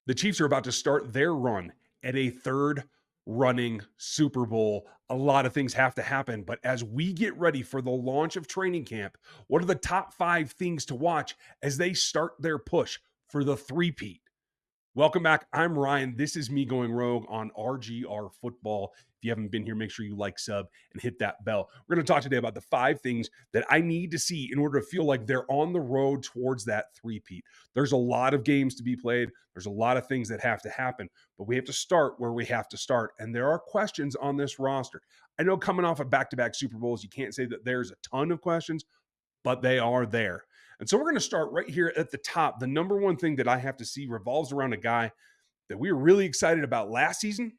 The Chiefs are about to start their run at a third running Super Bowl. A lot of things have to happen, but as we get ready for the launch of training camp, what are the top 5 things to watch as they start their push for the three-peat? Welcome back. I'm Ryan. This is me going rogue on RGR football. If you haven't been here, make sure you like, sub, and hit that bell. We're going to talk today about the 5 things that I need to see in order to feel like they're on the road towards that three-peat. There's a lot of games to be played. There's a lot of things that have to happen, but we have to start where we have to start. And there are questions on this roster. I know coming off of back-to-back Super Bowls, you can't say that there's a ton of questions, but they are there. And so we're going to start right here at the top. The number one thing that I have to see revolves around a guy that we were really excited about last season,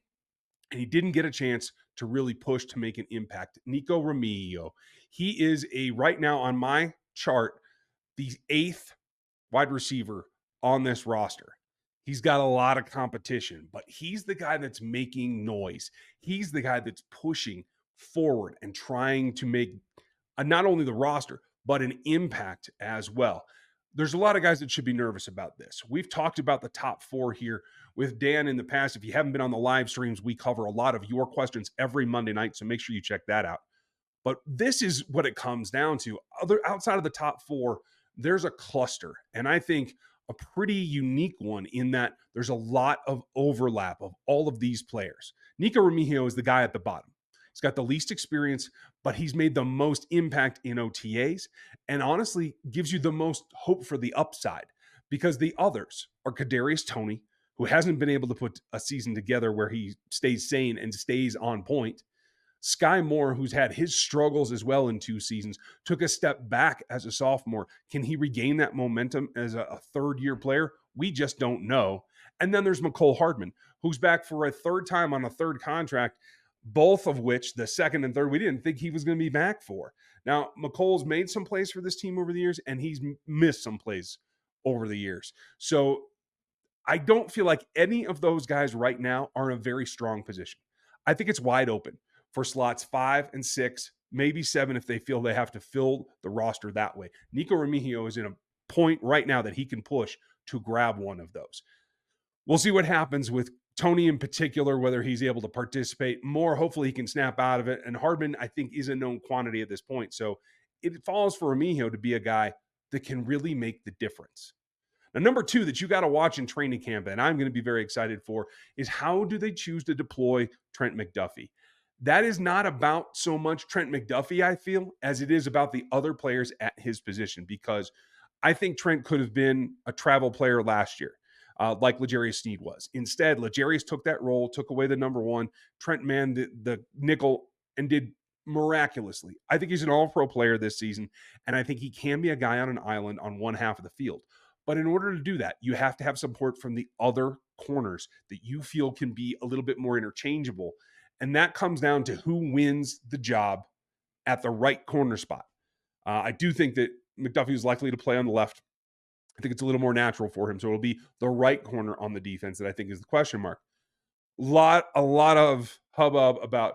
and he didn't get a chance to really push to make an impact. Nico Remigio. He is right now on my chart, the 8th wide receiver on this roster. He's got a lot of competition, but he's the guy that's making noise. He's the guy that's pushing forward and trying to make not only the roster, but an impact as well. There's a lot of guys that should be nervous about this. We've talked about the top 4 here with Dan in the past. If you haven't been on the live streams, we cover a lot of your questions every Monday night, so make sure you check that out. But this is what it comes down to. Outside of the top 4, there's a cluster, and I think a pretty unique one in that there's a lot of overlap of all of these players. Nico Remigio is the guy at the bottom. He's got the least experience, but he's made the most impact in OTAs and honestly gives you the most hope for the upside because the others are Kadarius Toney, who hasn't been able to put a season together where he stays sane and stays on point. Sky Moore, who's had his struggles as well in 2 seasons, took a step back as a sophomore. Can he regain that momentum as a third-year player? We just don't know. And then there's Mecole Hardman, who's back for a third time on a third contract, both of which, the second and third, we didn't think he was going to be back for. Now, McColl's made some plays for this team over the years, and he's missed some plays over the years. So I don't feel like any of those guys right now are in a very strong position. I think it's wide open for slots 5 and 6, maybe 7 if they feel they have to fill the roster that way. Nico Remigio is in a point right now that he can push to grab one of those. We'll see what happens with Toney in particular, whether he's able to participate more. Hopefully he can snap out of it. And Hardman, I think, is a known quantity at this point. So it falls for Remigio to be a guy that can really make the difference. Now, number 2 that you got to watch in training camp, and I'm going to be very excited for, is how do they choose to deploy Trent McDuffie? That is not about so much Trent McDuffie, I feel, as it is about the other players at his position, because I think Trent could have been a travel player last year. Like L'Jarius Sneed was. Instead, L'Jarius took that role, took away the number 1. Trent manned the nickel and did miraculously. I think he's an all-pro player this season, and I think he can be a guy on an island on one half of the field. But in order to do that, you have to have support from the other corners that you feel can be a little bit more interchangeable. And that comes down to who wins the job at the right corner spot. I do think that McDuffie is likely to play on the left. I think it's a little more natural for him. So it'll be the right corner on the defense that I think is the question mark. A lot of hubbub about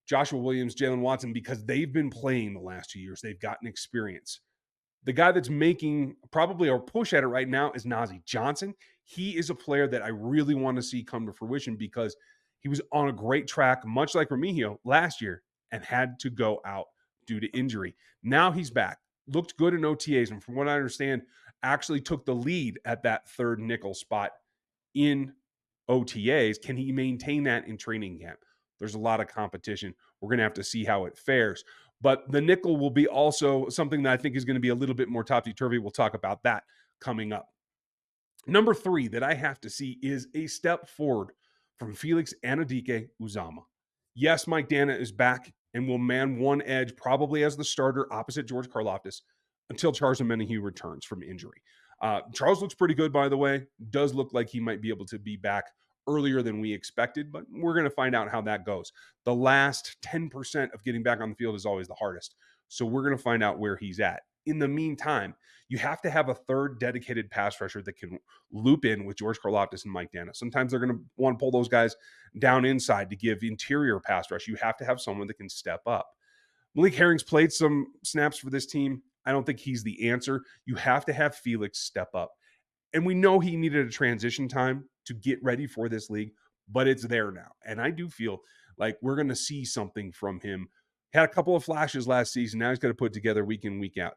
Joshua Williams, Jalen Watson, because they've been playing the last 2 years. They've gotten experience. The guy that's making probably a push at it right now is Najee Johnson. He is a player that I really want to see come to fruition because he was on a great track, much like Remigio last year, and had to go out due to injury. Now he's back. Looked good in OTAs, and from what I understand, actually took the lead at that third nickel spot in OTAs. Can he maintain that in training camp? There's a lot of competition. We're going to have to see how it fares. But the nickel will be also something that I think is going to be a little bit more topsy-turvy. We'll talk about that coming up. Number 3 that I have to see is a step forward from Felix Anudike-Uzomah. Yes, Mike Dana is back and will man one edge probably as the starter opposite George Karlaftis until Charles Omenihu returns from injury. Charles looks pretty good, by the way. Does look like he might be able to be back earlier than we expected, but we're going to find out how that goes. The last 10% of getting back on the field is always the hardest. So we're going to find out where he's at. In the meantime, you have to have a third dedicated pass rusher that can loop in with George Karlaftis and Mike Dana. Sometimes they're going to want to pull those guys down inside to give interior pass rush. You have to have someone that can step up. Malik Herring's played some snaps for this team. I don't think he's the answer. You have to have Felix step up. And we know he needed a transition time to get ready for this league, but it's there now. And I do feel like we're going to see something from him. Had a couple of flashes last season. Now he's got to put together week in, week out.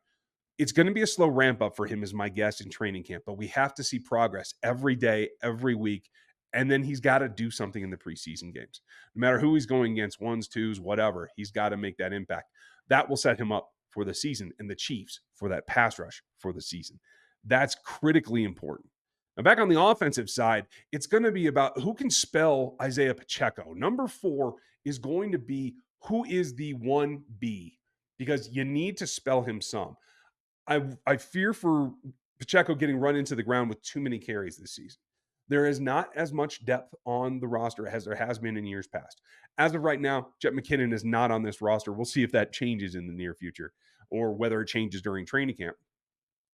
It's going to be a slow ramp up for him, is my guess, in training camp, but we have to see progress every day, every week. And then he's got to do something in the preseason games. No matter who he's going against, ones, twos, whatever, he's got to make that impact. That will set him up for the season, and the Chiefs for that pass rush for the season. That's critically important. Now, back on the offensive side, it's going to be about who can spell Isaiah Pacheco. Number 4 is going to be who is the 1B, because you need to spell him some. I fear for Pacheco getting run into the ground with too many carries this season. There is not as much depth on the roster as there has been in years past. As of right now, Jet McKinnon is not on this roster. We'll see if that changes in the near future or whether it changes during training camp.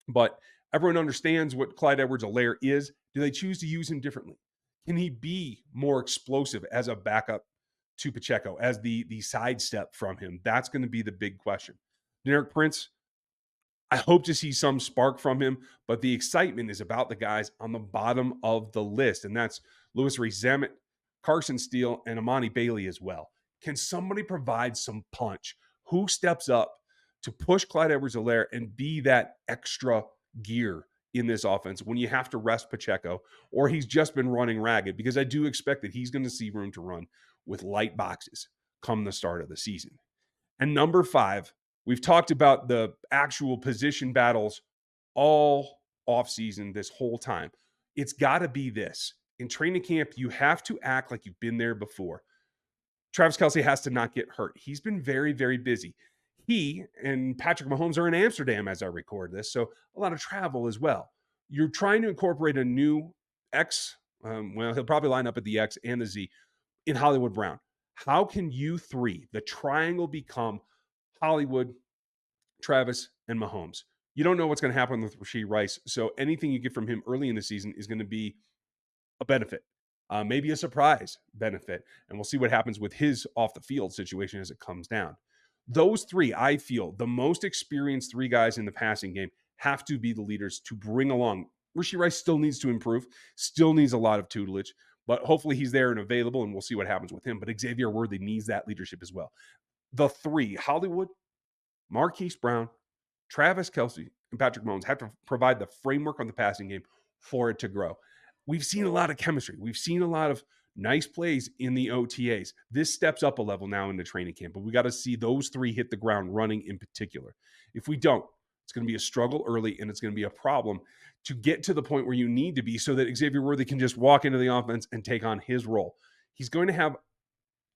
But everyone understands what Clyde Edwards-Helaire is. Do they choose to use him differently? Can he be more explosive as a backup to Pacheco, as the sidestep from him? That's going to be the big question. Deneric Prince, I hope to see some spark from him, but the excitement is about the guys on the bottom of the list, and that's Louis Rees-Zammit, Carson Steele, and Amani Bailey as well. Can somebody provide some punch? Who steps up to push Clyde Edwards-Helaire and be that extra gear in this offense when you have to rest Pacheco, or he's just been running ragged? Because I do expect that he's going to see room to run with light boxes come the start of the season. And number 5, we've talked about the actual position battles all offseason this whole time. It's got to be this. In training camp, you have to act like you've been there before. Travis Kelce has to not get hurt. He's been very, very busy. He and Patrick Mahomes are in Amsterdam as I record this, so a lot of travel as well. You're trying to incorporate a new X. He'll probably line up at the X and the Z in Hollywood Brown. How can you three, the triangle, become Hollywood, Travis, and Mahomes? You don't know what's going to happen with Rashee Rice, so anything you get from him early in the season is going to be a benefit, maybe a surprise benefit, and we'll see what happens with his off-the-field situation as it comes down. Those three, I feel, the most experienced 3 guys in the passing game, have to be the leaders to bring along. Rashee Rice still needs to improve, still needs a lot of tutelage, but hopefully he's there and available, and we'll see what happens with him. But Xavier Worthy needs that leadership as well. The 3, Hollywood, Marquise Brown, Travis Kelce, and Patrick Mahomes, have to provide the framework on the passing game for it to grow. We've seen a lot of chemistry. We've seen a lot of nice plays in the OTAs. This steps up a level now in the training camp, but we got to see those 3 hit the ground running in particular. If we don't, it's going to be a struggle early, and it's going to be a problem to get to the point where you need to be so that Xavier Worthy can just walk into the offense and take on his role. He's going to have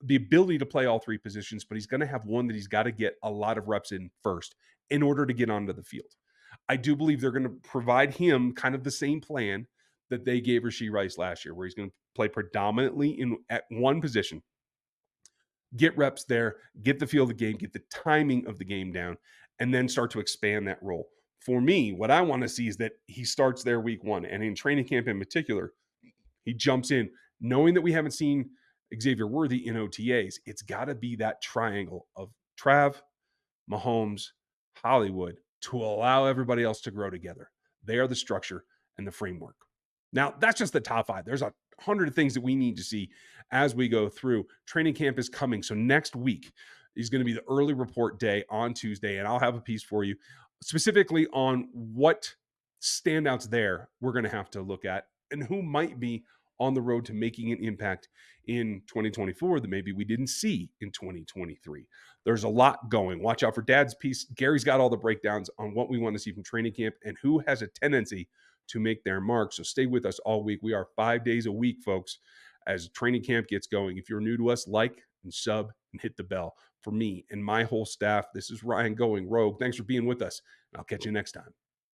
the ability to play all 3 positions, but he's going to have one that he's got to get a lot of reps in first in order to get onto the field. I do believe they're going to provide him kind of the same plan that they gave Rashee Rice last year, where he's going to play predominantly at one position, get reps there, get the feel of the game, get the timing of the game down, and then start to expand that role. For me, what I want to see is that he starts there week 1, and in training camp in particular, he jumps in, knowing that we haven't seen Xavier Worthy in OTAs. It's got to be that triangle of Trav, Mahomes, Hollywood to allow everybody else to grow together. They are the structure and the framework. Now, that's just the top 5. There's 100 things that we need to see as we go through. Training camp is coming. So next week is going to be the early report day on Tuesday, and I'll have a piece for you specifically on what standouts there we're going to have to look at and who might be on the road to making an impact in 2024 that maybe we didn't see in 2023. There's a lot going. Watch out for Dad's piece. Gary's got all the breakdowns on what we want to see from training camp and who has a tendency to make their mark. So stay with us all week. We are 5 days a week, folks, as training camp gets going. If you're new to us, like and sub and hit the bell. For me and my whole staff, this is Ryan going rogue. Thanks for being with us, and I'll catch you next time.